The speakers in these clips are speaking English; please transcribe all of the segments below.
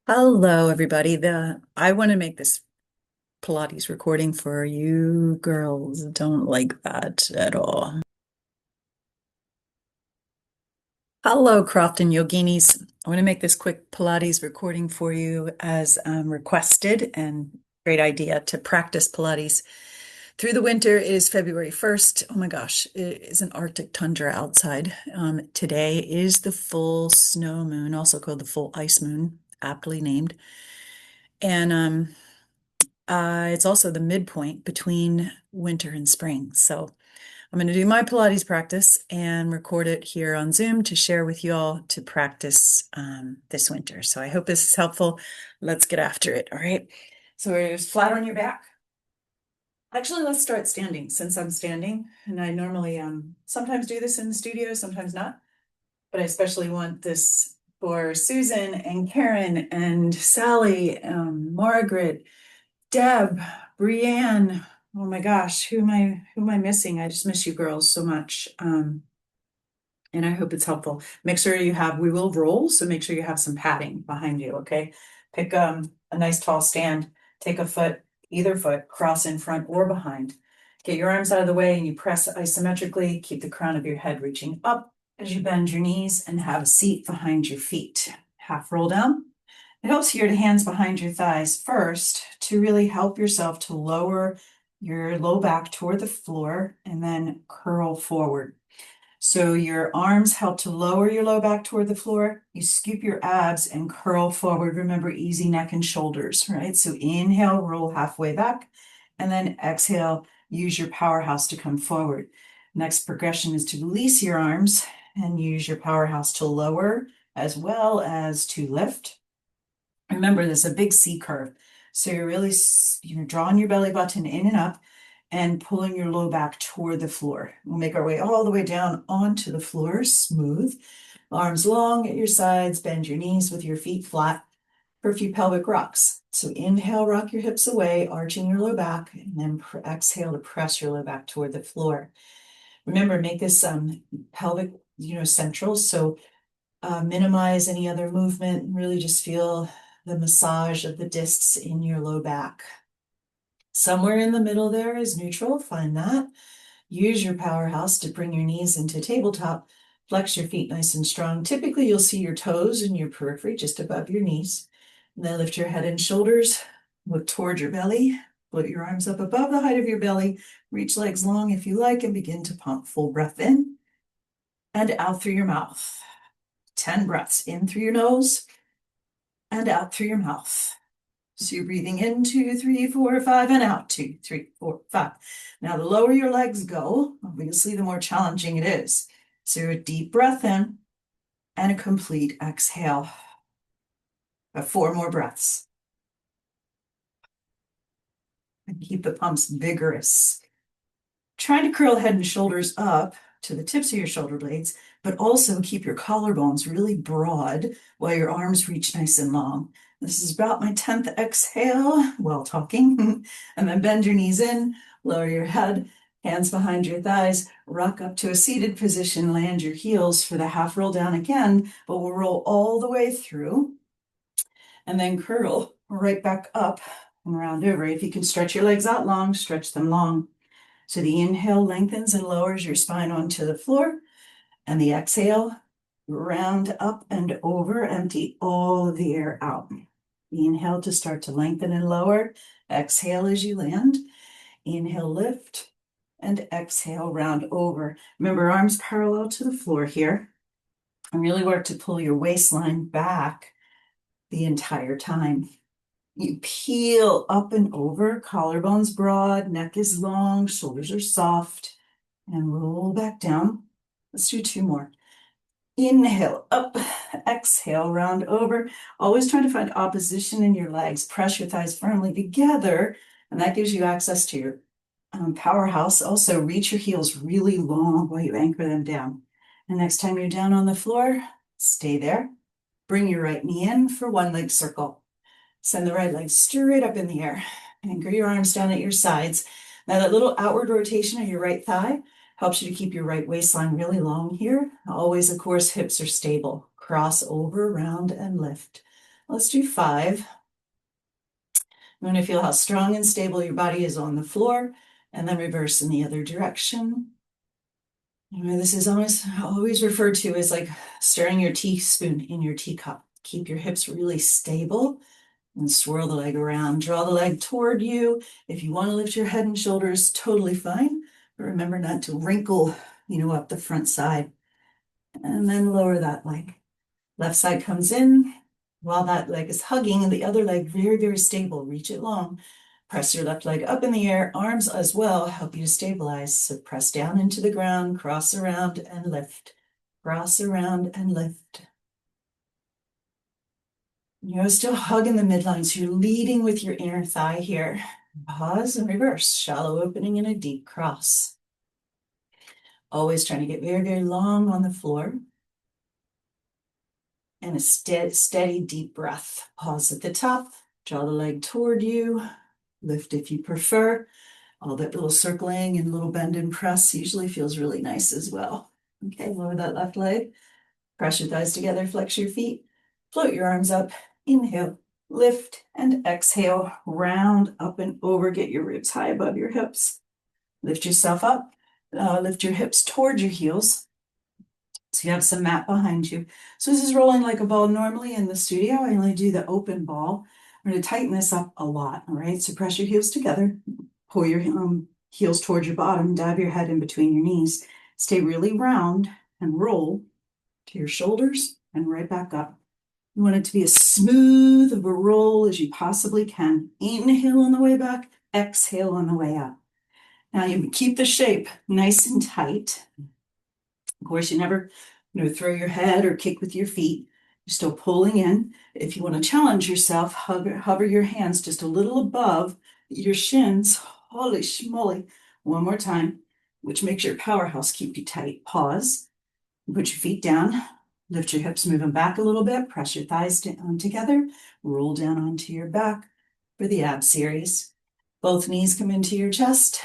Hello, everybody. I want to make this Pilates recording for you girls. Don't like that at all. Hello, Crofton Yoginis. I want to make this quick Pilates recording for you as requested, and great idea to practice Pilates through the winter. It is February 1st. Oh my gosh, it is an Arctic tundra outside. Today is the full snow moon, also called the full ice moon, aptly named. And it's also the midpoint between winter and spring. So I'm going to do my Pilates practice and record it here on Zoom to share with you all to practice this winter. So I hope this is helpful. Let's get after it. All right. So we're just flat on your back. Actually, let's start standing since I'm standing. And I normally sometimes do this in the studio, sometimes not. But I especially want this for Susan and Karen and Sally, Margaret, Deb, Brienne. Oh my gosh, who am I missing? I just miss you girls so much. And I hope it's helpful. Make sure we will roll, so make sure you have some padding behind you, okay? Pick a nice tall stand, take a foot, either foot, cross in front or behind. Get your arms out of the way and you press isometrically. Keep the crown of your head reaching up as you bend your knees and have a seat behind your feet. Half roll down. It helps here to hands behind your thighs first to really help yourself to lower your low back toward the floor and then curl forward. So your arms help to lower your low back toward the floor. You scoop your abs and curl forward. Remember, easy neck and shoulders, right? So inhale, roll halfway back, and then exhale, use your powerhouse to come forward. Next progression is to release your arms and use your powerhouse to lower as well as to lift. Remember, there's a big C curve. So you're really drawing your belly button in and up and pulling your low back toward the floor. We'll make our way all the way down onto the floor, smooth. Arms long at your sides, bend your knees with your feet flat for a few pelvic rocks. So inhale, rock your hips away, arching your low back, and then exhale to press your low back toward the floor. Remember, make this pelvic, central. So minimize any other movement, really just feel the massage of the discs in your low back. Somewhere in the middle there is neutral, find that. Use your powerhouse to bring your knees into tabletop, flex your feet nice and strong. Typically you'll see your toes in your periphery just above your knees. And then lift your head and shoulders, look toward your belly, float your arms up above the height of your belly, reach legs long if you like, and begin to pump. Full breath in and out through your mouth. 10 breaths in through your nose and out through your mouth. So you're breathing in 2, 3, 4, 5, and out 2, 3, 4, 5. Now, the lower your legs go, obviously, the more challenging it is. So a deep breath in and a complete exhale. 4 more breaths. And keep the pumps vigorous. Try to curl head and shoulders up to the tips of your shoulder blades, but also keep your collarbones really broad while your arms reach nice and long. This is about my 10th exhale while talking. And then bend your knees in, lower your head, hands behind your thighs, rock up to a seated position, land your heels for the half roll down again, but we'll roll all the way through and then curl right back up and round over. If you can stretch your legs out long, stretch them long. So the inhale lengthens and lowers your spine onto the floor, and the exhale, round up and over, empty all of the air out. Inhale to start to lengthen and lower. Exhale as you land. Inhale, lift, and exhale, round over. Remember, arms parallel to the floor here. And really work to pull your waistline back the entire time. You peel up and over, collarbones broad, neck is long, shoulders are soft, and roll back down. Let's do 2 more. Inhale, up, exhale, round over. Always trying to find opposition in your legs. Press your thighs firmly together, and that gives you access to your powerhouse. Also, reach your heels really long while you anchor them down. And next time you're down on the floor, stay there. Bring your right knee in for 1 leg circle. Send the right leg straight up in the air. Anchor your arms down at your sides. Now that little outward rotation of your right thigh helps you to keep your right waistline really long here. Always, of course, hips are stable. Cross over, round, and lift. Let's do 5. You want to feel how strong and stable your body is on the floor, and then reverse in the other direction. This is always referred to as like stirring your teaspoon in your teacup. Keep your hips really stable and swirl the leg around. Draw the leg toward you. If you want to lift your head and shoulders, totally fine. But remember not to wrinkle, up the front side. And then lower that leg. Left side comes in while that leg is hugging, and the other leg very, very stable. Reach it long. Press your left leg up in the air, arms as well, help you to stabilize. So press down into the ground, cross around and lift. Cross around and lift. Still hugging the midline, so you're leading with your inner thigh here. Pause and reverse, shallow opening and a deep cross. Always trying to get very, very long on the floor. And a steady, deep breath. Pause at the top, draw the leg toward you, lift if you prefer. All that little circling and little bend and press usually feels really nice as well. Okay, lower that left leg, press your thighs together, flex your feet, float your arms up, inhale, lift, and exhale, round up and over, get your ribs high above your hips. Lift yourself up, lift your hips towards your heels. So you have some mat behind you. So this is rolling like a ball. Normally in the studio, I only do the open ball. I'm going to tighten this up a lot, all right? So press your heels together, pull your heels towards your bottom, dive your head in between your knees. Stay really round and roll to your shoulders and right back up. You want it to be as smooth of a roll as you possibly can. Inhale on the way back, exhale on the way up. Now you keep the shape nice and tight. Of course, you never throw your head or kick with your feet. You're still pulling in. If you want to challenge yourself, hover your hands just a little above your shins. Holy schmoly. One more time, which makes your powerhouse keep you tight. Pause. Put your feet down. Lift your hips, move them back a little bit. Press your thighs together. Roll down onto your back for the ab series. Both knees come into your chest.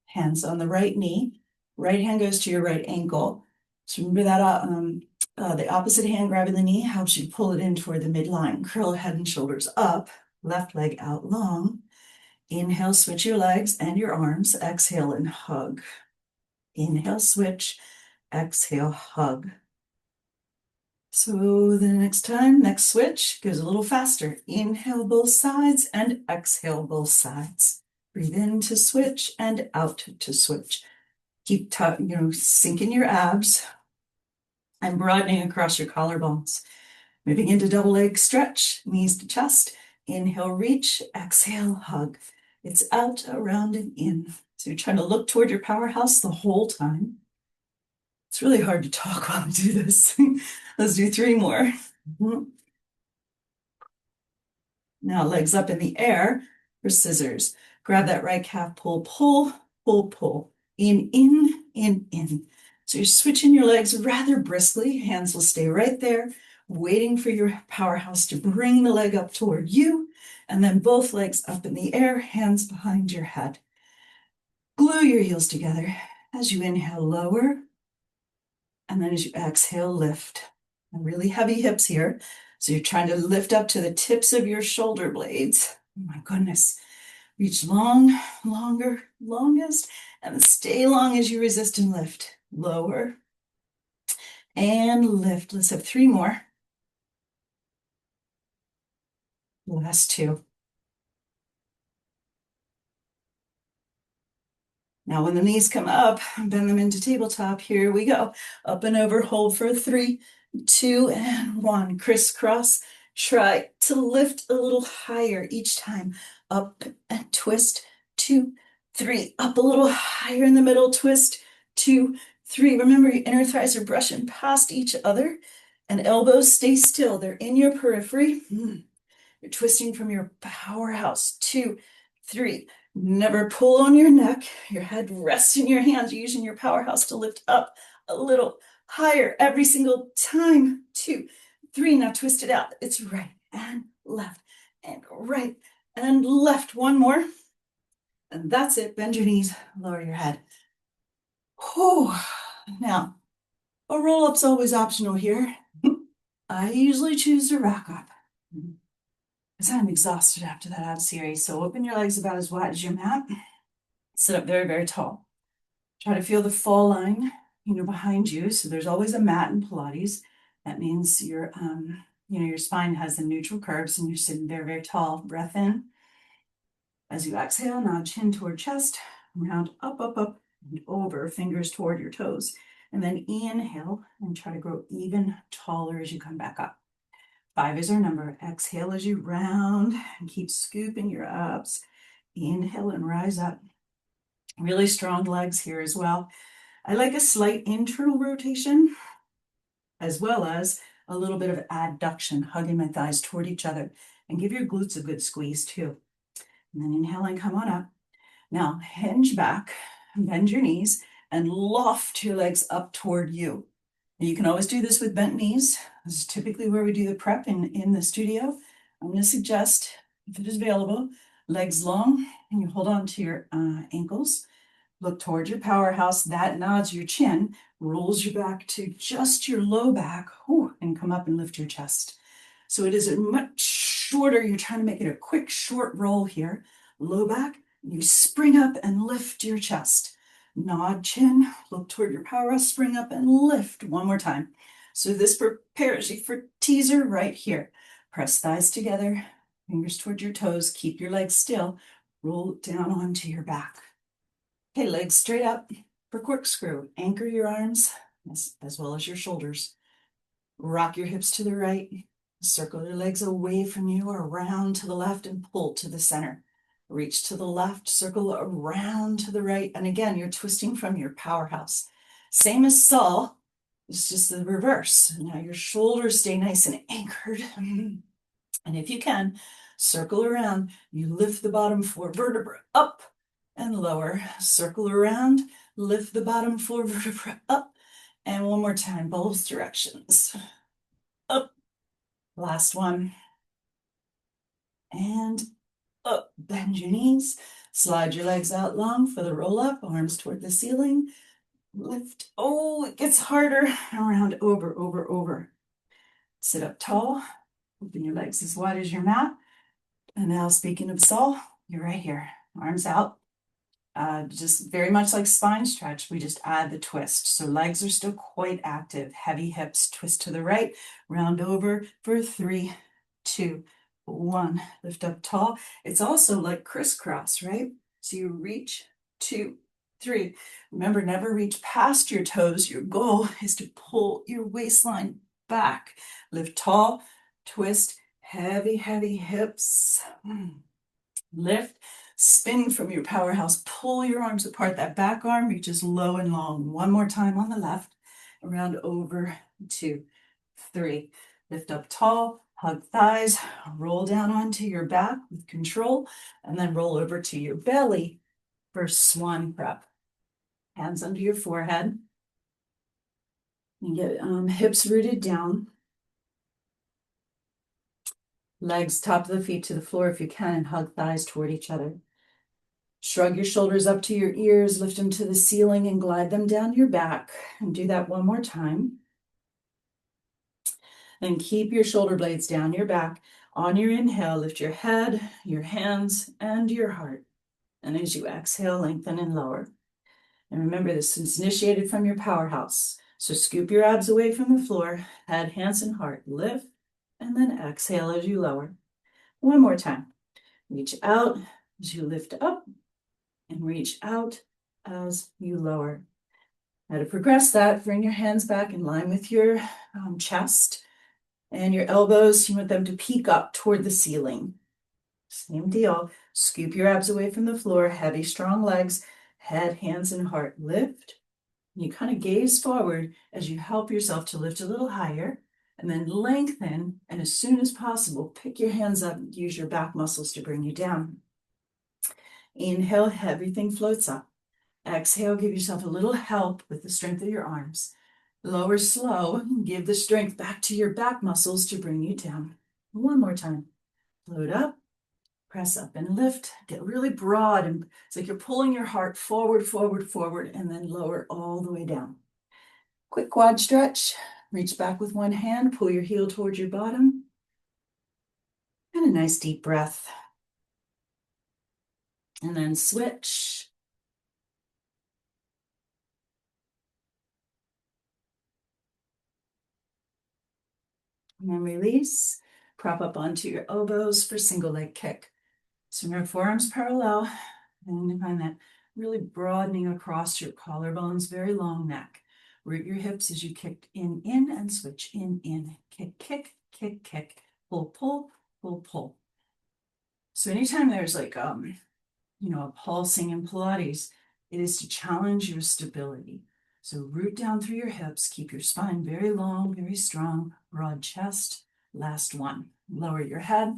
Hands on the right knee. Right hand goes to your right ankle. So remember that the opposite hand grabbing the knee helps you pull it in toward the midline. Curl head and shoulders up, left leg out long. Inhale, switch your legs and your arms. Exhale and hug. Inhale, switch. Exhale, hug. So the next switch goes a little faster. Inhale both sides and exhale both sides. Breathe in to switch and out to switch. Keep sinking your abs and broadening across your collarbones. Moving into double leg stretch, knees to chest. Inhale, reach. Exhale, hug. It's out, around, and in. So you're trying to look toward your powerhouse the whole time. It's really hard to talk while I do this. Let's do 3 more. Now legs up in the air for scissors. Grab that right calf, pull, pull, pull, pull. In, in, in, in. So you're switching your legs rather briskly. Hands will stay right there, waiting for your powerhouse to bring the leg up toward you. And then both legs up in the air, hands behind your head. Glue your heels together. As you inhale, lower. And then as you exhale, lift. And really heavy hips here. So you're trying to lift up to the tips of your shoulder blades. Oh my goodness. Reach long, longer, longest, and stay long as you resist and lift. Lower and lift. Let's have 3 more. Last 2. Now when the knees come up, bend them into tabletop. Here we go. Up and over, hold for 3, 2, and 1. Crisscross. Try to lift a little higher each time. Up and twist. 2, 3. Up a little higher in the middle. Twist. 2, 3. Remember, your inner thighs are brushing past each other, and elbows stay still. They're in your periphery. You're twisting from your powerhouse. 2, 3. Never pull on your neck. Your head rests in your hands, using your powerhouse to lift up a little higher every single time. 2, 3. Now twist it out. It's right and left and right and left. 1 more. And that's it. Bend your knees, lower your head. Whew. Now, a roll-up's always optional here. I usually choose to rack up. because I'm exhausted after that ab series. So open your legs about as wide as your mat. Sit up very, very tall. Try to feel the fall line, behind you. So there's always a mat in Pilates. That means your spine has a neutral curves and you're sitting very, very tall. Breath in. As you exhale, nod chin toward chest, round up, up, up, and over, fingers toward your toes. And then inhale and try to grow even taller as you come back up. 5 is our number. Exhale as you round and keep scooping your abs. Inhale and rise up. Really strong legs here as well. I like a slight internal rotation as well as a little bit of adduction, hugging my thighs toward each other, and give your glutes a good squeeze too. And then inhale and come on up. Now hinge back, bend your knees, and loft your legs up toward you. You can always do this with bent knees. This is typically where we do the prep in the studio. I'm going to suggest, if it is available, legs long, and you hold on to your ankles. Look towards your powerhouse. That nods your chin, rolls you back to just your low back, and come up and lift your chest. So it is a much shorter, you're trying to make it a quick, short roll here. Low back, you spring up and lift your chest. Nod chin, look toward your powerhouse, spring up and lift one more time. So this prepares you for teaser right here. Press thighs together, fingers toward your toes, keep your legs still, roll down onto your back. Okay, legs straight up for corkscrew. Anchor your arms as well as your shoulders. Rock your hips to the right. Circle your legs away from you or around to the left and pull to the center. Reach to the left, circle around to the right. And again, you're twisting from your powerhouse. Same as Saul, it's just the reverse. Now your shoulders stay nice and anchored. And if you can, circle around. You lift the bottom 4 vertebrae up and lower. Circle around, lift the bottom 4 vertebrae up. And one more time, both directions. Up. Last one. And up. Bend your knees. Slide your legs out long for the roll up. Arms toward the ceiling. Lift. Oh, it gets harder. Around, over, over, over. Sit up tall. Open your legs as wide as your mat. And now, speaking of Saul, you're right here. Arms out. Just very much like spine stretch, we just add the twist. So legs are still quite active. Heavy hips, twist to the right, round over for 3, 2, 1. Lift up tall. It's also like crisscross, right? So you reach, 2, 3. Remember, never reach past your toes. Your goal is to pull your waistline back. Lift tall, twist, heavy, heavy hips. Lift. Spin from your powerhouse, pull your arms apart. That back arm reaches low and long. One more time on the left, around over, 2, 3. Lift up tall, hug thighs, roll down onto your back with control, and then roll over to your belly for swan prep. Hands under your forehead. And get hips rooted down. Legs top of the feet to the floor if you can, and hug thighs toward each other. Shrug your shoulders up to your ears, lift them to the ceiling and glide them down your back. And do that one more time. Then keep your shoulder blades down your back. On your inhale, lift your head, your hands, and your heart. And as you exhale, lengthen and lower. And remember, this is initiated from your powerhouse. So scoop your abs away from the floor, head, hands, and heart. Lift, and then exhale as you lower. One more time. Reach out as you lift up, and reach out as you lower. Now to progress that, bring your hands back in line with your chest, and your elbows, you want them to peek up toward the ceiling. Same deal. Scoop your abs away from the floor, heavy, strong legs, head, hands, and heart. Lift. You kind of gaze forward as you help yourself to lift a little higher, and then lengthen, and as soon as possible, pick your hands up and use your back muscles to bring you down. Inhale, everything floats up. Exhale, give yourself a little help with the strength of your arms. Lower slow, give the strength back to your back muscles to bring you down. One more time. Float up, press up and lift. Get really broad, and it's like you're pulling your heart forward, forward, forward, and then lower all the way down. Quick quad stretch. Reach back with one hand, pull your heel towards your bottom. And a nice deep breath. And then switch. And then release. Prop up onto your elbows for single leg kick. Swing your forearms parallel, and you find that really broadening across your collarbones, very long neck. Root your hips as you kick in, and switch in, kick, kick, kick, kick, pull, pull, pull, pull. So anytime there's like, a pulsing in Pilates, it is to challenge your stability. So root down through your hips, keep your spine very long, very strong, broad chest. Last one. Lower your head,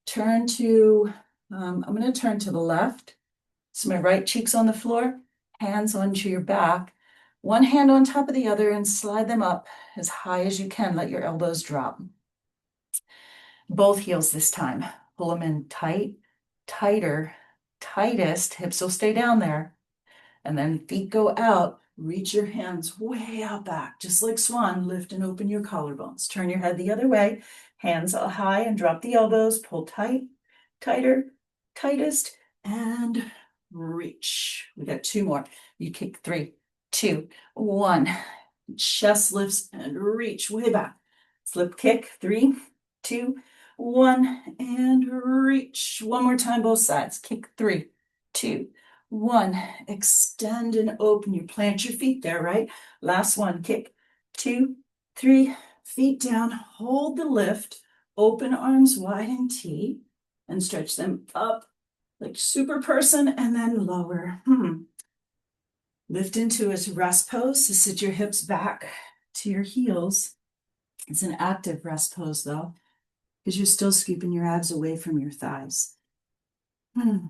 turn to, I'm going to turn to the left. So my right cheek's on the floor, hands onto your back, one hand on top of the other, and slide them up as high as you can. Let your elbows drop. Both heels this time. Pull them in tight, tighter, tightest. Hips will stay down there. And then feet go out. Reach your hands way out back, just like swan. Lift and open your collarbones. Turn your head the other way. Hands high and drop the elbows. Pull tight, tighter, tightest, and reach. We got two more. You kick 3, 2, 1. Chest lifts and reach way back. Slip kick. 3, 2, 1, and reach. One more time, both sides. Kick 3, 2, 1. Extend and open. You plant your feet there, right? Last one. Kick 2, 3. Feet down. Hold the lift. Open arms wide and T, and stretch them up like super person, and then lower. Lift into a rest pose to sit your hips back to your heels. It's an active rest pose though, because you're still scooping your abs away from your thighs. Now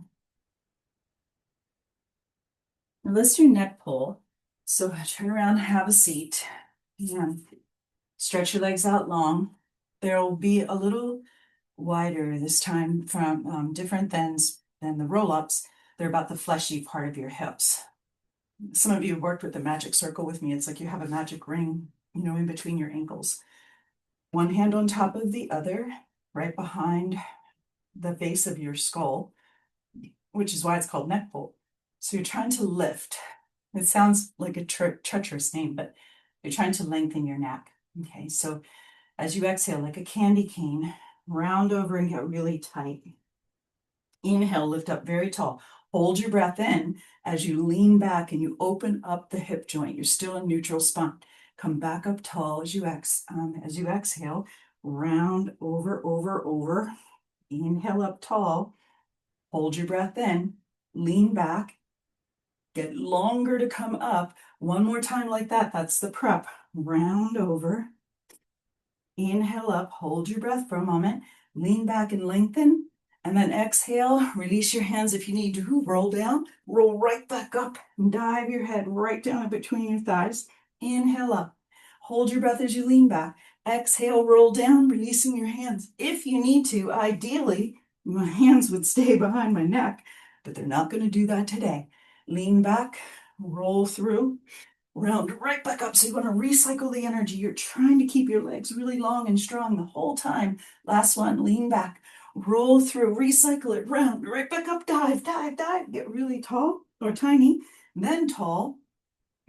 let's do neck pull. So turn around, have a seat, and stretch your legs out long. There will be a little wider this time, from different than the roll-ups. They're about the fleshy part of your hips. Some of you have worked with the magic circle with me. It's like you have a magic ring, in between your ankles. One hand on top of the other, right behind the base of your skull, which is why it's called neck pull. So you're trying to lift. It sounds like a treacherous name, but you're trying to lengthen your neck. Okay, so as you exhale, like a candy cane, round over and get really tight. Inhale, lift up very tall. Hold your breath in as you lean back and you open up the hip joint. You're still in neutral spine. Come back up tall as you exhale. Round over, over, over. Inhale up tall. Hold your breath in. Lean back. Get longer to come up. One more time like that. That's the prep. Round over. Inhale up. Hold your breath for a moment. Lean back and lengthen. And then exhale, release your hands if you need to. Roll down, roll right back up, and dive your head right down between your thighs. Inhale up. Hold your breath as you lean back. Exhale, roll down, releasing your hands. If you need to, ideally, my hands would stay behind my neck, but they're not going to do that today. Lean back, roll through, round right back up. So you want to recycle the energy. You're trying to keep your legs really long and strong the whole time. Last one, lean back. Roll through, recycle it, round, right back up, dive, dive, dive. Get really tall or tiny, then tall,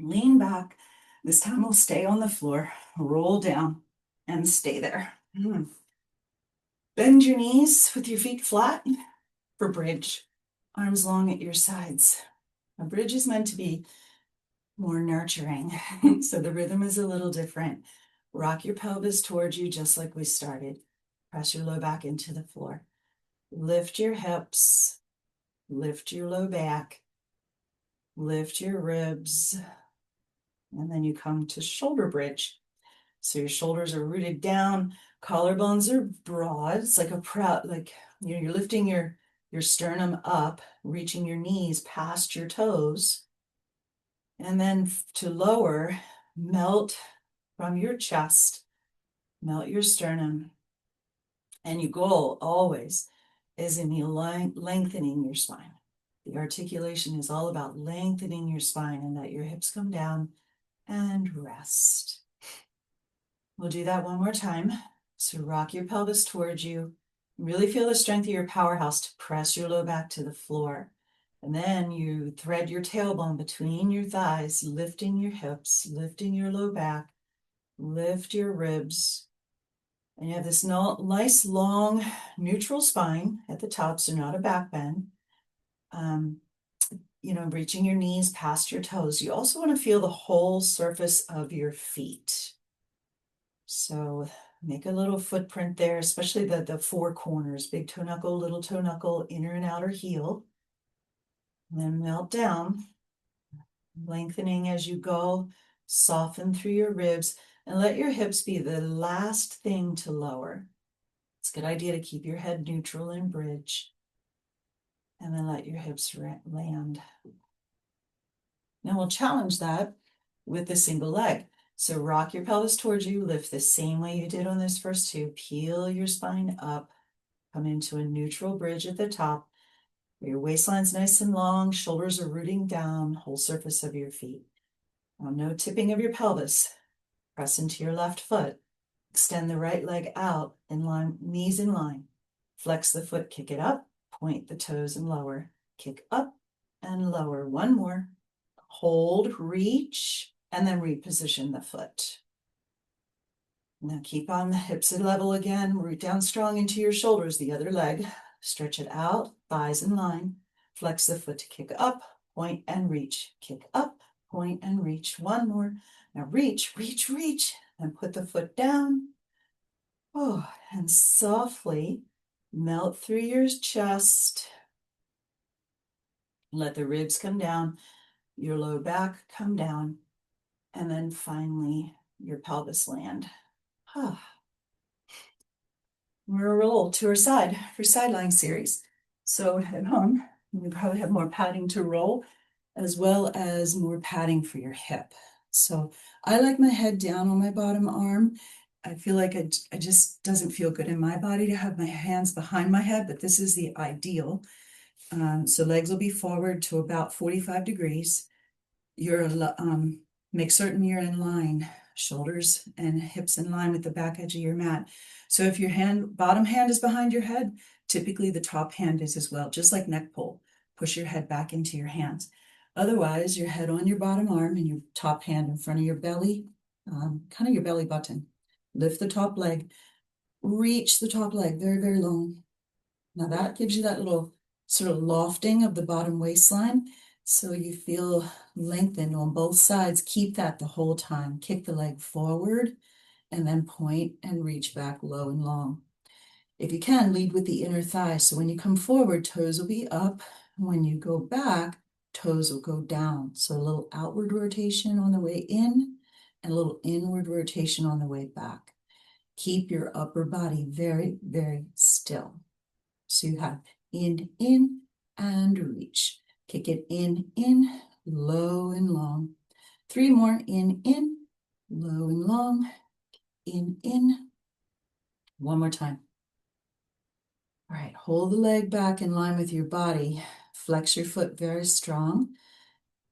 lean back. This time we'll stay on the floor, roll down, and stay there. Bend your knees with your feet flat for bridge. Arms long at your sides. A bridge is meant to be more nurturing, so the rhythm is a little different. Rock your pelvis towards you just like we started. Press your low back into the floor. Lift your hips, lift your low back, lift your ribs, and then you come to shoulder bridge. So your shoulders are rooted down, collarbones are broad. It's like you're lifting your sternum up, reaching your knees past your toes. And then to lower, melt from your chest, melt your sternum. And your goal always is in lengthening your spine. The articulation is all about lengthening your spine and let your hips come down and rest. We'll do that one more time. So rock your pelvis towards you, Really feel the strength of your powerhouse to press your low back to the floor. And then you thread your tailbone between your thighs, lifting your hips, lifting your low back, lift your ribs. And you have this nice, long, neutral spine at the top, so not a back bend. Reaching your knees past your toes. You also want to feel the whole surface of your feet. So make a little footprint there, especially the four corners, big toe knuckle, little toe knuckle, inner and outer heel. And then melt down, lengthening as you go, soften through your ribs, and let your hips be the last thing to lower. It's a good idea to keep your head neutral and bridge, and then let your hips land. Now we'll challenge that with the single leg. So rock your pelvis towards you, lift the same way you did on those first two, peel your spine up, come into a neutral bridge at the top. Your waistline's nice and long, shoulders are rooting down, whole surface of your feet. Now no tipping of your pelvis. Press into your left foot. Extend the right leg out in line, knees in line. Flex the foot, kick it up, point the toes and lower. Kick up and lower. One more. Hold, reach, and then reposition the foot. Now keep on the hips at level again. Root down strong into your shoulders, the other leg. Stretch it out, thighs in line. Flex the foot to kick up, point and reach. Kick up, point and reach. One more. Now reach, reach, reach, and put the foot down. Oh, and softly melt through your chest. Let the ribs come down, your low back come down, and then finally your pelvis land. We're a roll to our side for side lying series. So at home, you probably have more padding to roll, as well as more padding for your hip. So I like my head down on my bottom arm. I feel like it just doesn't feel good in my body to have my hands behind my head, but this is the ideal. So legs will be forward to about 45 degrees. Make certain you're in line, shoulders and hips in line with the back edge of your mat. So if your bottom hand is behind your head, typically the top hand is as well, just like neck pull. Push your head back into your hands. Otherwise, your head on your bottom arm and your top hand in front of your belly, kind of your belly button. Lift the top leg, reach the top leg very, very long. Now that gives you that little sort of lofting of the bottom waistline. So you feel lengthened on both sides. Keep that the whole time. Kick the leg forward and then point and reach back low and long. If you can, lead with the inner thigh. So when you come forward, toes will be up. When you go back, toes will go down. So a little outward rotation on the way in and a little inward rotation on the way back. Keep your upper body very, very still. So you have in, and reach. Kick it in, low and long. 3 more, in, low and long, in. One more time. All right, hold the leg back in line with your body. Flex your foot very strong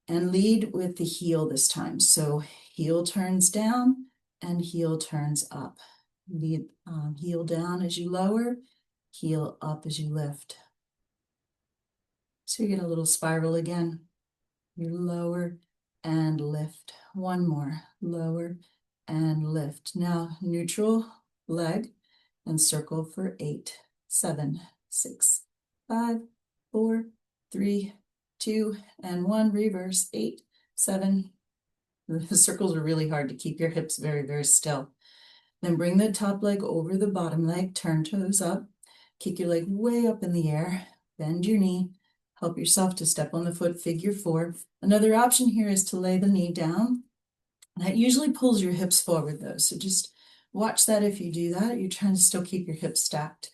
and lead with the heel this time. So heel turns down and heel turns up. Lead heel down as you lower, heel up as you lift. So you get a little spiral again. You lower and lift. One more, lower and lift. Now neutral leg and circle for 8, 7, 6, 5, 4, 3, 2, and 1. Reverse. 8, 7. The circles are really hard to keep your hips very, very still. Then bring the top leg over the bottom leg, turn toes up, kick your leg way up in the air, bend your knee, help yourself to step on the foot, figure 4. Another option here is to lay the knee down. That usually pulls your hips forward though, so just watch that. If you do that, you're trying to still keep your hips stacked.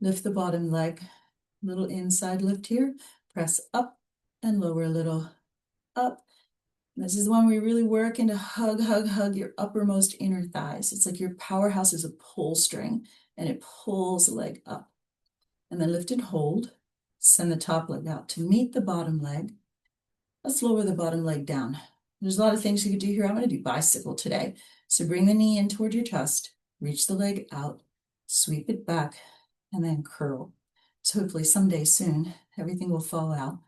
Lift the bottom leg, little inside lift here, press up and lower a little, up. This is the one where you really work into hug your uppermost inner thighs. It's like your powerhouse is a pull string and it pulls the leg up. And then lift and hold. Send the top leg out to meet the bottom leg. Let's lower the bottom leg down. There's a lot of things you could do here. I'm going to do bicycle today. So bring the knee in toward your chest, reach the leg out, sweep it back, and then curl. So hopefully someday soon, everything will fall out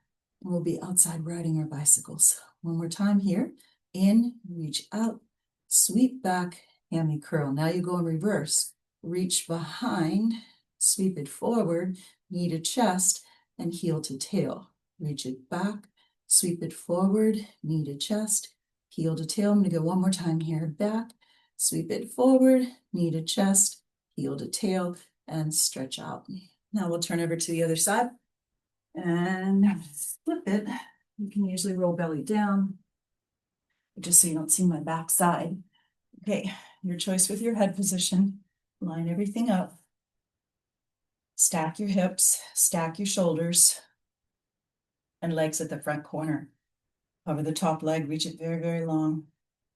and we'll be outside riding our bicycles. One more time here. In, reach out, sweep back, hammy curl. Now you go in reverse. Reach behind, sweep it forward, knee to chest, and heel to tail. Reach it back, sweep it forward, knee to chest, heel to tail. I'm going to go one more time here. Back, sweep it forward, knee to chest, heel to tail, and stretch out. Now we'll turn over to the other side and flip it. You can usually roll belly down, just so you don't see my back side. Okay, your choice with your head position. Line everything up. Stack your hips, stack your shoulders, and legs at the front corner. Cover the top leg, reach it very, very long,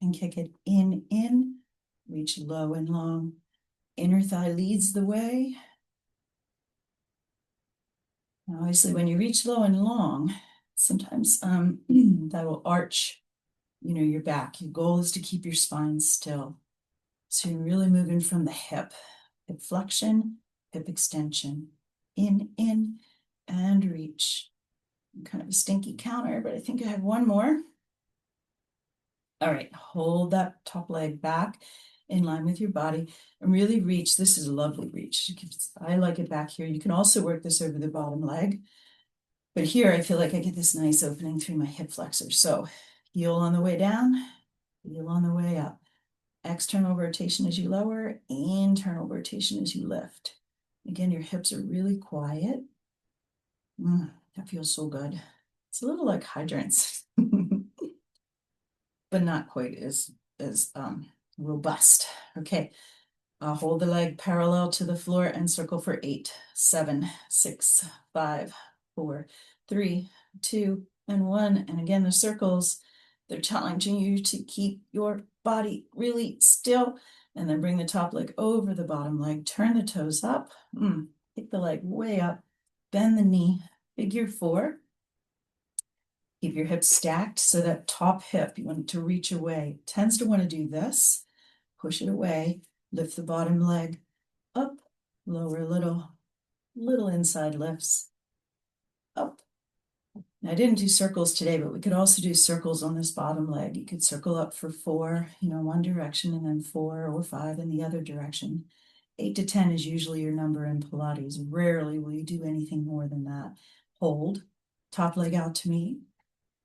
and kick it in, reach low and long. Inner thigh leads the way. Now, obviously, when you reach low and long, sometimes that will arch, your back. Your goal is to keep your spine still. So you're really moving from the hip flexion, hip extension, in, and reach. Kind of a stinky counter, but I think I have one more. All right, hold that top leg back in line with your body and really reach. This is a lovely reach. I like it back here. You can also work this over the bottom leg, but here I feel like I get this nice opening through my hip flexor. So heel on the way down, heel on the way up. External rotation as you lower, internal rotation as you lift. Again, your hips are really quiet. That feels so good. It's a little like hydrants, but not quite as robust. Okay, hold the leg parallel to the floor and circle for 8, 7, 6, 5, 4, 3, 2, and 1. And again, the circles, they're challenging you to keep your body really still. And then bring the top leg over the bottom leg. Turn the toes up. Take the leg way up. Bend the knee. Figure 4. Keep your hips stacked so that top hip, you want it to reach away. Tends to want to do this. Push it away. Lift the bottom leg up. Lower a little inside lifts. Up. Now, I didn't do circles today, but we could also do circles on this bottom leg. You could circle up for 4, one direction, and then 4 or 5 in the other direction. 8 to 10 is usually your number in Pilates. Rarely will you do anything more than that. Hold, top leg out to meet,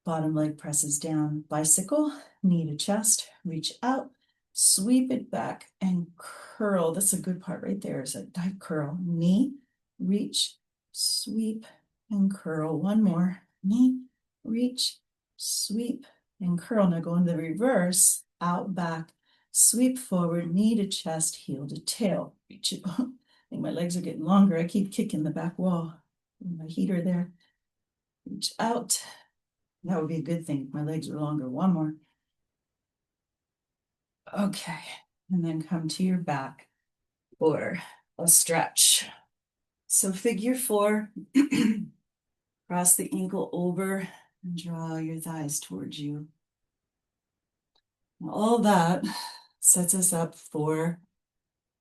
bottom leg presses down. Bicycle, knee to chest, reach out, sweep it back, and curl. That's a good part right there, is a tight curl. Knee, reach, sweep, and curl. One more. Knee, reach, sweep, and curl. Now go into the reverse, out, back, sweep forward, knee to chest, heel to tail. Reach it. I think my legs are getting longer. I keep kicking the back wall. My heater there. Reach out. That would be a good thing if my legs are longer. One more. Okay. And then come to your back for a stretch. So figure 4. Cross the ankle over and draw your thighs towards you. All that sets us up for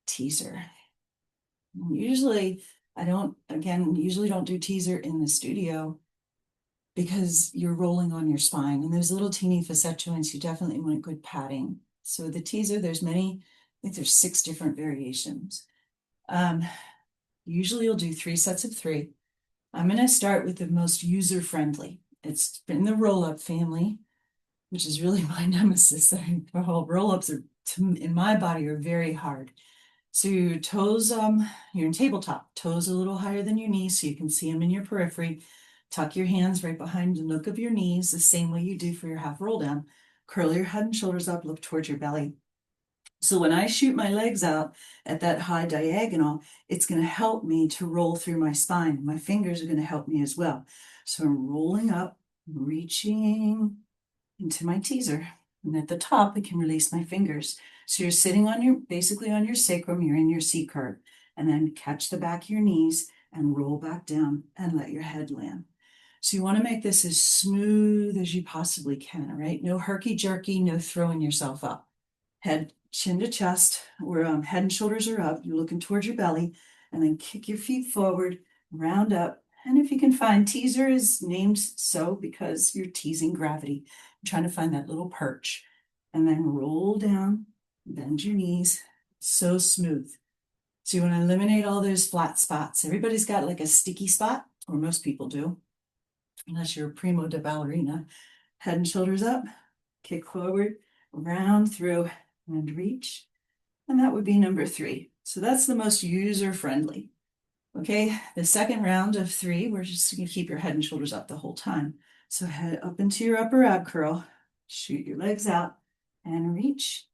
teaser. Usually usually don't do teaser in the studio because you're rolling on your spine and there's little teeny facet joints. You definitely want good padding. So the teaser, I think there's 6 different variations. Usually you'll do 3 sets of 3. I'm going to start with the most user-friendly. It's in the roll-up family, which is really my nemesis. Roll-ups in my body are very hard. So your toes, you're in tabletop, toes a little higher than your knees so you can see them in your periphery. Tuck your hands right behind the nook of your knees, the same way you do for your half roll down. Curl your head and shoulders up, look towards your belly. So when I shoot my legs out at that high diagonal, it's going to help me to roll through my spine. My fingers are going to help me as well. So I'm rolling up, reaching into my teaser. And at the top, I can release my fingers. So you're sitting basically on your sacrum, you're in your C curve. And then catch the back of your knees and roll back down and let your head land. So you want to make this as smooth as you possibly can, right? No herky-jerky, no throwing yourself up. Head, chin to chest, where head and shoulders are up. You're looking towards your belly, and then kick your feet forward, round up. And if you can find, teaser is named so because you're teasing gravity. I'm trying to find that little perch. And then roll down, bend your knees, so smooth. So you want to eliminate all those flat spots. Everybody's got like a sticky spot, or most people do, unless you're a primo de ballerina. Head and shoulders up, kick forward, round through, and reach. And that would be number 3. So that's the most user-friendly. Okay, the second round of 3, we're just going to keep your head and shoulders up the whole time. So head up into your upper ab curl, shoot your legs out, and reach.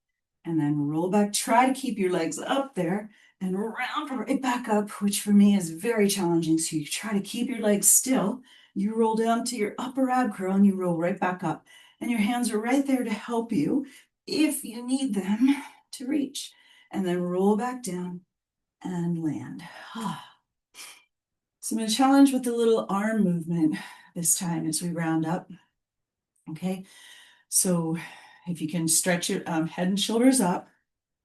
And then roll back. Try to keep your legs up there and round right back up, which for me is very challenging. So you try to keep your legs still. You roll down to your upper ab curl and you roll right back up. And your hands are right there to help you if you need them to reach. And then roll back down and land. So I'm going to challenge with the little arm movement this time as we round up. Okay, so if you can stretch your head and shoulders up,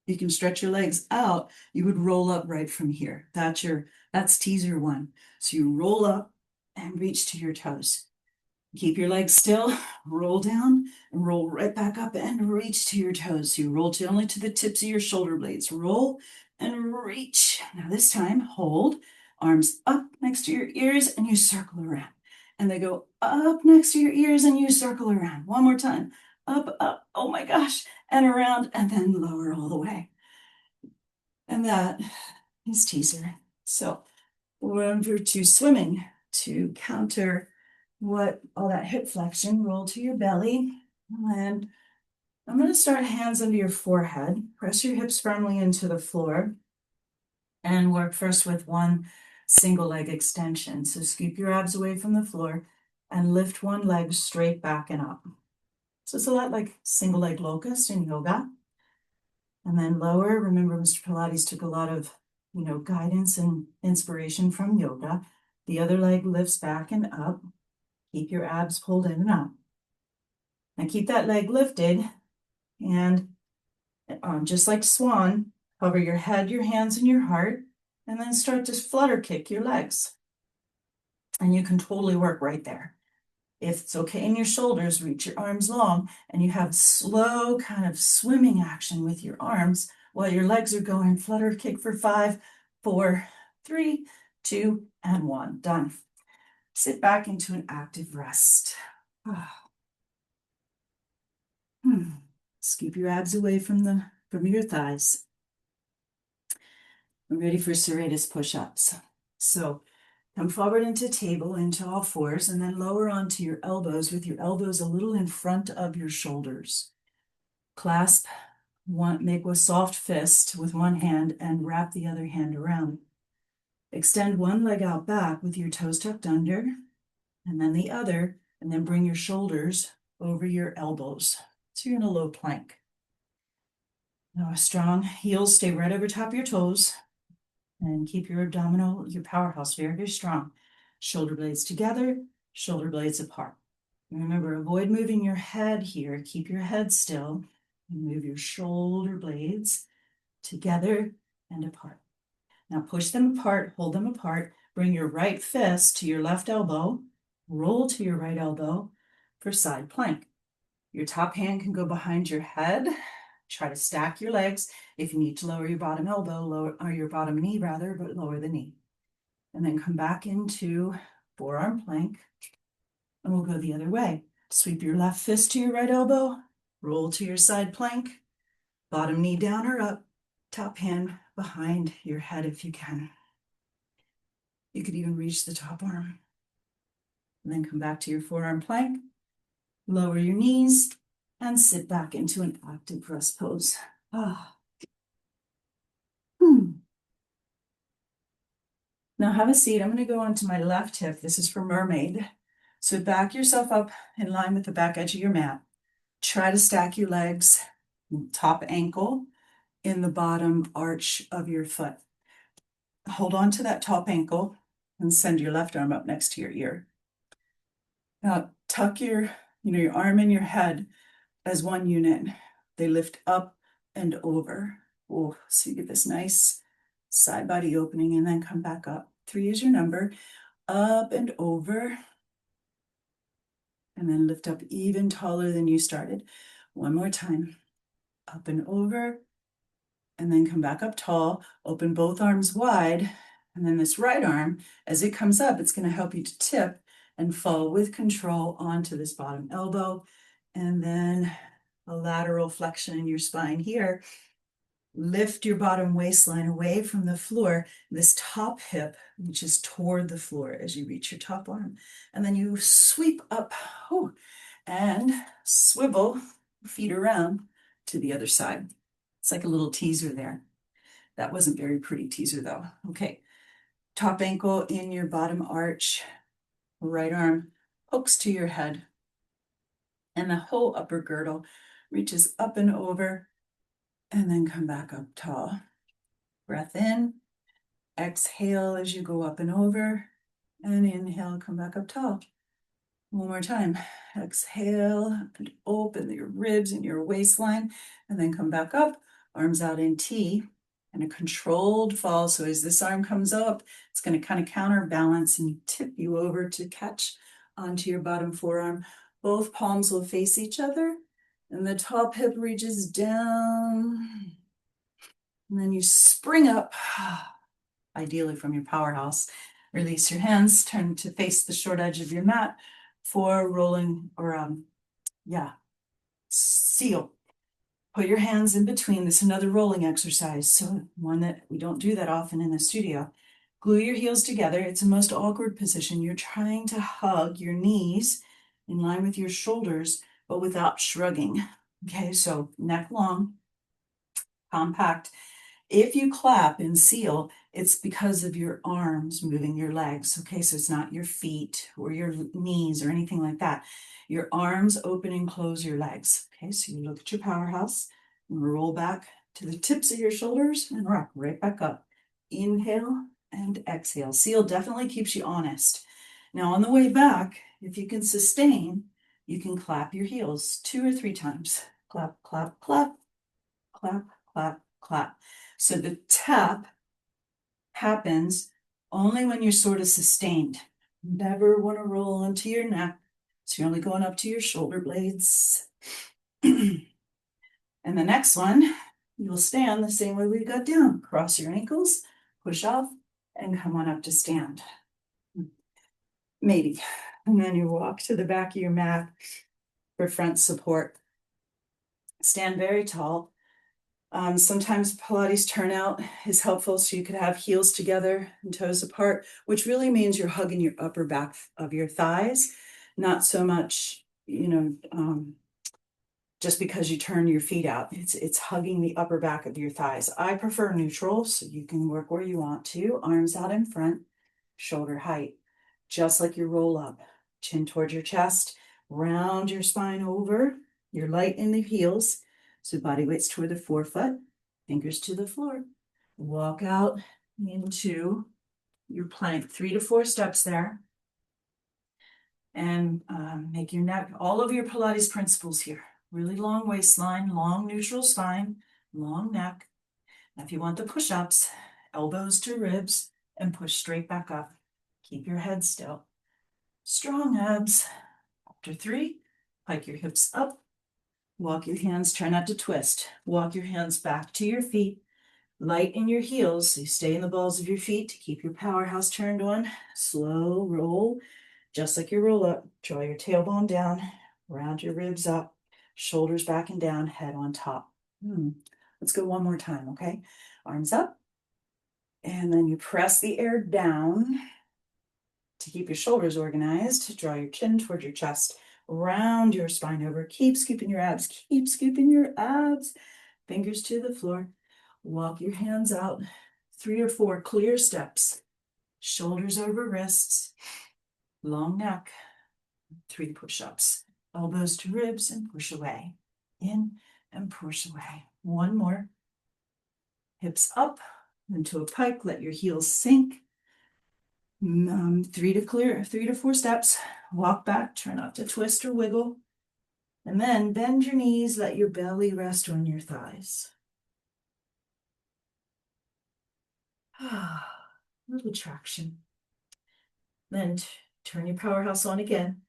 you can stretch your legs out, you would roll up right from here. That's teaser 1. So you roll up and reach to your toes. Keep your legs still, roll down and roll right back up and reach to your toes. So you roll only to the tips of your shoulder blades. Roll and reach. Now this time, hold, arms up next to your ears and you circle around. And they go up next to your ears and you circle around. One more time. Up, up, oh my gosh, and around, and then lower all the way. And that is teaser. So over to swimming to counter all that hip flexion. Roll to your belly, and I'm going to start hands under your forehead. Press your hips firmly into the floor and work first with one single leg extension. So scoop your abs away from the floor and lift one leg straight back and up. So it's a lot like single leg locust in yoga. And then lower. Remember, Mr. Pilates took a lot of, guidance and inspiration from yoga. The other leg lifts back and up. Keep your abs pulled in and up. Now keep that leg lifted, and just like swan, hover your head, your hands, and your heart, and then start to flutter kick your legs. And you can totally work right there. If it's okay in your shoulders, reach your arms long, and you have slow kind of swimming action with your arms while your legs are going. Flutter kick for 5, 4, 3, 2, and 1. Done. Sit back into an active rest. Scoop your abs away from your thighs. We're ready for serratus push-ups. So come forward into table, into all fours, and then lower onto your elbows with your elbows a little in front of your shoulders. Clasp make a soft fist with one hand and wrap the other hand around. Extend one leg out back with your toes tucked under, and then the other, and then bring your shoulders over your elbows. So you're in a low plank. Now strong heels stay right over top of your toes, and keep your your powerhouse very, very strong. Shoulder blades together, shoulder blades apart. And remember, avoid moving your head here. Keep your head still and move your shoulder blades together and apart. Now push them apart, hold them apart. Bring your right fist to your left elbow, roll to your right elbow for side plank. Your top hand can go behind your head. Try to stack your legs. If you need to lower your bottom elbow, or your bottom knee rather, but lower the knee. And then come back into forearm plank. And we'll go the other way. Sweep your left fist to your right elbow, roll to your side plank, bottom knee down or up, top hand behind your head if you can. You could even reach the top arm. And then come back to your forearm plank, lower your knees, and sit back into an active rest pose. Now have a seat. I'm going to go onto my left hip. This is for mermaid. So back yourself up in line with the back edge of your mat. Try to stack your legs, top ankle in the bottom arch of your foot. Hold on to that top ankle and send your left arm up next to your ear. Now tuck your arm and your head as one unit. They lift up and over. Oh, so you get this nice side body opening, and then come back up. 3 is your number. Up and over, and then lift up even taller than you started. One more time. Up and over, and then come back up tall. Open both arms wide, and then this right arm, as it comes up, it's going to help you to tip and fall with control onto this bottom elbow, and then a lateral flexion in your spine here. Lift your bottom waistline away from the floor, this top hip reaches toward the floor as you reach your top arm. And then you sweep up and swivel feet around to the other side. It's like a little teaser there. That wasn't very pretty teaser though. Okay, top ankle in your bottom arch, right arm hooks to your head, and the whole upper girdle reaches up and over, and then come back up tall. Breath in, exhale as you go up and over, and inhale, come back up tall. One more time. Exhale and open your ribs and your waistline, and then come back up, arms out in T, and a controlled fall. So as this arm comes up, it's going to kind of counterbalance and tip you over to catch onto your bottom forearm. Both palms will face each other, and the top hip reaches down. And then you spring up, ideally from your powerhouse. Release your hands, turn to face the short edge of your mat for rolling or seal. Put your hands in between. This is another rolling exercise, so one that we don't do that often in the studio. Glue your heels together. It's the most awkward position. You're trying to hug your knees in line with your shoulders, but without shrugging. Okay, so neck long, compact. If you clap and seal, it's because of your arms moving your legs, okay? So it's not your feet or your knees or anything like that. Your arms open and close your legs, okay? So you look at your powerhouse, and roll back to the tips of your shoulders and rock right back up. Inhale and exhale. Seal definitely keeps you honest. Now on the way back, if you can sustain, you can clap your heels 2 or 3 times. Clap, clap, clap, clap, clap, clap. So the tap happens only when you're sort of sustained. Never want to roll onto your neck. So you're only going up to your shoulder blades. And the next one, you'll stand the same way we got down. Cross your ankles, push off, and come on up to stand. Maybe. And then you walk to the back of your mat for front support. Stand very tall. Sometimes Pilates turnout is helpful, so you could have heels together and toes apart, which really means you're hugging your upper back of your thighs, not so much, just because you turn your feet out. It's hugging the upper back of your thighs. I prefer neutral, so you can work where you want to. Arms out in front, shoulder height, just like your roll up. Chin towards your chest, round your spine over. You're light in the heels. So body weight's toward the forefoot, fingers to the floor. Walk out into your plank, 3 to 4 steps there. And make your neck, all of your Pilates principles here. Really long waistline, long neutral spine, long neck. Now if you want the push-ups, elbows to ribs, and push straight back up. Keep your head still. Strong abs. After 3, pike your hips up. Walk your hands, try not to twist. Walk your hands back to your feet. Light in your heels, so you stay in the balls of your feet to keep your powerhouse turned on. Slow roll, just like your roll up. Draw your tailbone down, round your ribs up, shoulders back and down, head on top. Let's go one more time, okay? Arms up, and then you press the air down to keep your shoulders organized. Draw your chin toward your chest. Round your spine over. Keep scooping your abs. Keep scooping your abs. Fingers to the floor. Walk your hands out. 3 or 4 clear steps. Shoulders over wrists. Long neck. 3 push-ups. Elbows to ribs and push away. In and push away. 1 more. Hips up into a pike. Let your heels sink. 3 to 4 steps. Walk back, try not to twist or wiggle. And then bend your knees, let your belly rest on your thighs. Little traction. Then turn your powerhouse on again.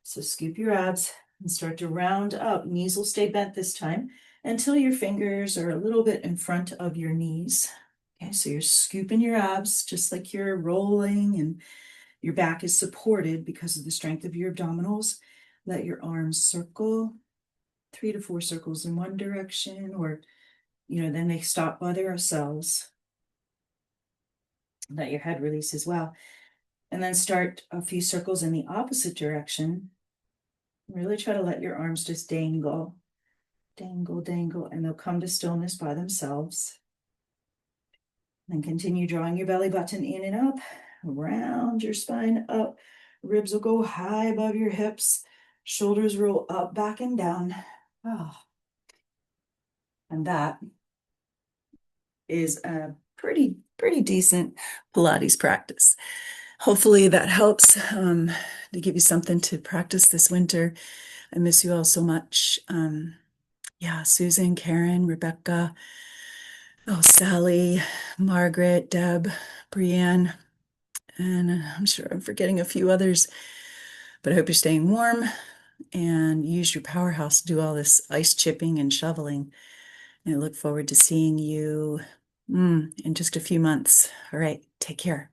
So scoop your abs and start to round up. Knees will stay bent this time until your fingers are a little bit in front of your knees. Okay, so you're scooping your abs just like you're rolling, and your back is supported because of the strength of your abdominals. Let your arms circle 3 to 4 circles in one direction, or, then they stop by themselves. Let your head release as well. And then start a few circles in the opposite direction. Really try to let your arms just dangle, dangle, dangle, and they'll come to stillness by themselves. Then continue drawing your belly button in and up, round your spine up. Ribs will go high above your hips. Shoulders roll up, back, and down. Oh. And that is a pretty decent Pilates practice. Hopefully that helps to give you something to practice this winter. I miss you all so much. Yeah, Susan, Karen, Rebecca, Sally, Margaret, Deb, Brienne, and I'm sure I'm forgetting a few others, but I hope you're staying warm and use your powerhouse to do all this ice chipping and shoveling. And I look forward to seeing you in just a few months. All right, take care.